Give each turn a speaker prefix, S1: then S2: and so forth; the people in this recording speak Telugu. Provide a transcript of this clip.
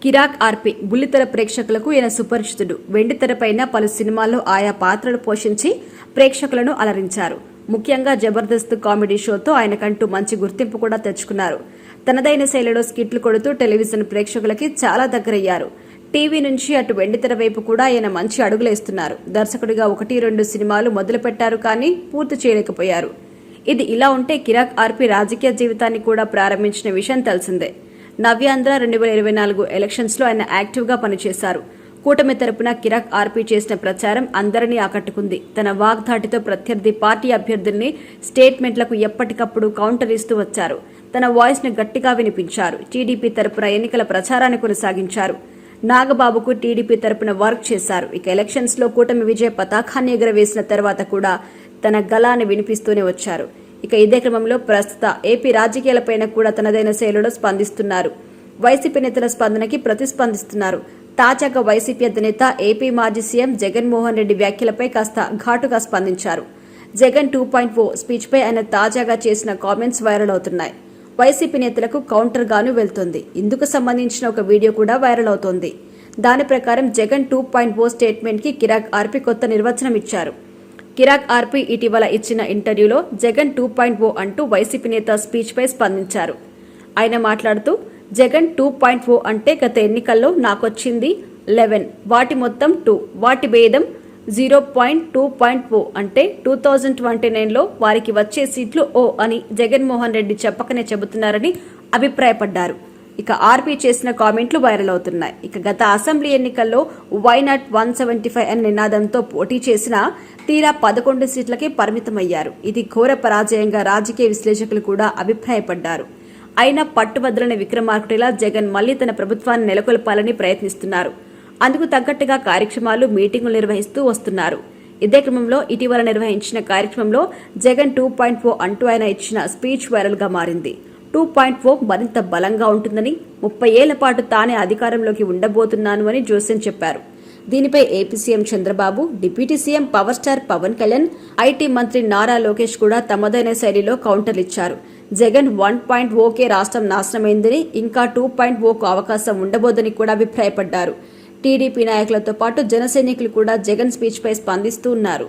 S1: కిరాక్ ఆర్పి బుల్లితెర ప్రేక్షకులకు ఈయన సుపరిచితుడు. వెండితెరపైన పలు సినిమాల్లో ఆయా పాత్రలు పోషించి ప్రేక్షకులను అలరించారు. ముఖ్యంగా జబర్దస్త్ కామెడీ షోతో ఆయనకంటూ మంచి గుర్తింపు కూడా తెచ్చుకున్నారు. తనదైన శైలిలో స్కిట్లు కొడుతూ టెలివిజన్ ప్రేక్షకులకి చాలా దగ్గరయ్యారు. టీవీ నుంచి అటు వెండితెర వైపు కూడా ఆయన మంచి అడుగులేస్తున్నారు. దర్శకుడిగా 1-2 సినిమాలు మొదలుపెట్టారు, కానీ పూర్తి చేయలేకపోయారు. ఇది ఇలా ఉంటే కిరాక్ ఆర్పి రాజకీయ జీవితాన్ని కూడా ప్రారంభించిన విషయం తెలిసిందే. నవ్యాంధ్ర 2024 ఎలక్షన్స్ లో ఆయన యాక్టివ్ గా పనిచేశారు. కూటమి తరపున కిరాక్ ఆర్పి చేసిన ప్రచారం అందరినీ ఆకట్టుకుంది. తన వాగ్ధాటితో ప్రత్యర్థి పార్టీ అభ్యర్థుల్ని స్టేట్మెంట్లకు ఎప్పటికప్పుడు కౌంటర్ ఇస్తూ వచ్చారు. తన వాయిస్ ను గట్టిగా వినిపించారు. టీడీపీ తరపున ఎన్నికల ప్రచారాన్ని కొనసాగించారు. నాగబాబుకు టీడీపీ తరపున వర్క్ చేశారు. ఇక ఎలక్షన్స్ లో కూటమి విజయ పతాకాన్ని ఎగురవేసిన తర్వాత కూడా తన గళాన్ని వినిపిస్తూనే వచ్చారు. ఇక ఇదే క్రమంలో ప్రస్తుత ఏపీ రాజకీయాలపైన కూడా తనదైన శైలిలో స్పందిస్తున్నారు. వైసీపీ నేతల స్పందనకి ప్రతిస్పందిస్తున్నారు. తాజాగా వైసీపీ అధినేత ఏపీ మాజీ సీఎం జగన్మోహన్ రెడ్డి వ్యాఖ్యలపై కాస్త ఘాటుగా స్పందించారు. జగన్ 2.0 స్పీచ్ పై ఆయన తాజాగా చేసిన కామెంట్స్ వైరల్ అవుతున్నాయి. వైసీపీ నేతలకు కౌంటర్ గాను వెళ్తోంది. ఇందుకు సంబంధించిన ఒక వీడియో కూడా వైరల్ అవుతోంది. దాని ప్రకారం జగన్ 2.0 స్టేట్మెంట్ కి కిరాక్ ఆర్పి కొత్త నిర్వచనం ఇచ్చారు. కిరాక్ ఆర్పి ఇటీవల ఇచ్చిన ఇంటర్వ్యూలో జగన్ 2.0 అంటూ వైసీపీ నేత స్పీచ్ పై స్పందించారు. ఆయన మాట్లాడుతూ, జగన్ 2.0 అంటే గత ఎన్నికల్లో నాకొచ్చింది 11, వాటి మొత్తం 2, వాటి భేదం 0.2.0 అంటే 2029లో వారికి వచ్చే సీట్లు ఓ అని జగన్మోహన్ రెడ్డి చెప్పకనే చెబుతున్నారని అభిప్రాయపడ్డారు. ఇక ఆర్పీ చేసిన కామెంట్లు వైరల్ అవుతున్నాయి. ఇక గత అసెంబ్లీ ఎన్నికల్లో వై నాట్ 175 అనే నినాదంతో పోటీ చేసిన తీరా 11 సీట్లకే పరిమితమయ్యారు. ఇది ఘోర పరాజయంగా రాజకీయ విశ్లేషకులు కూడా అభిప్రాయపడ్డారు. అయినా పట్టుబద్దలని విక్రమార్కుడిలా జగన్ మళ్లీ తన ప్రభుత్వాన్ని నెలకొల్పాలని ప్రయత్నిస్తున్నారు. అందుకు తగ్గట్టుగా కార్యక్రమాలు, మీటింగులు నిర్వహిస్తూ వస్తున్నారు. ఇదే క్రమంలో ఇటీవల నిర్వహించిన కార్యక్రమంలో జగన్ 2.0 అంటూ ఆయన ఇచ్చిన స్పీచ్ వైరల్ గా మారింది. 2.0 మరింత బలంగా ఉంటుందని, 30 ఏళ్ల పాటు తానే అధికారంలోకి ఉండబోతున్నాను అని జోస్యం చెప్పారు. దీనిపై AP CM Chandrababu, deputy CM power star Pawan Kalyan, IT మంత్రి నారా లోకేష్ కూడా తమదైన శైలిలో కౌంటర్లిచ్చారు. జగన్ 1.0కే రాష్ట్రం నాశనమైందని, ఇంకా 2.0కు అవకాశం ఉండబోదని కూడా అభిప్రాయపడ్డారు. టీడీపీ నాయకులతో పాటు జన సైనికులు కూడా జగన్ స్పీచ్ పై స్పందిస్తూ ఉన్నారు.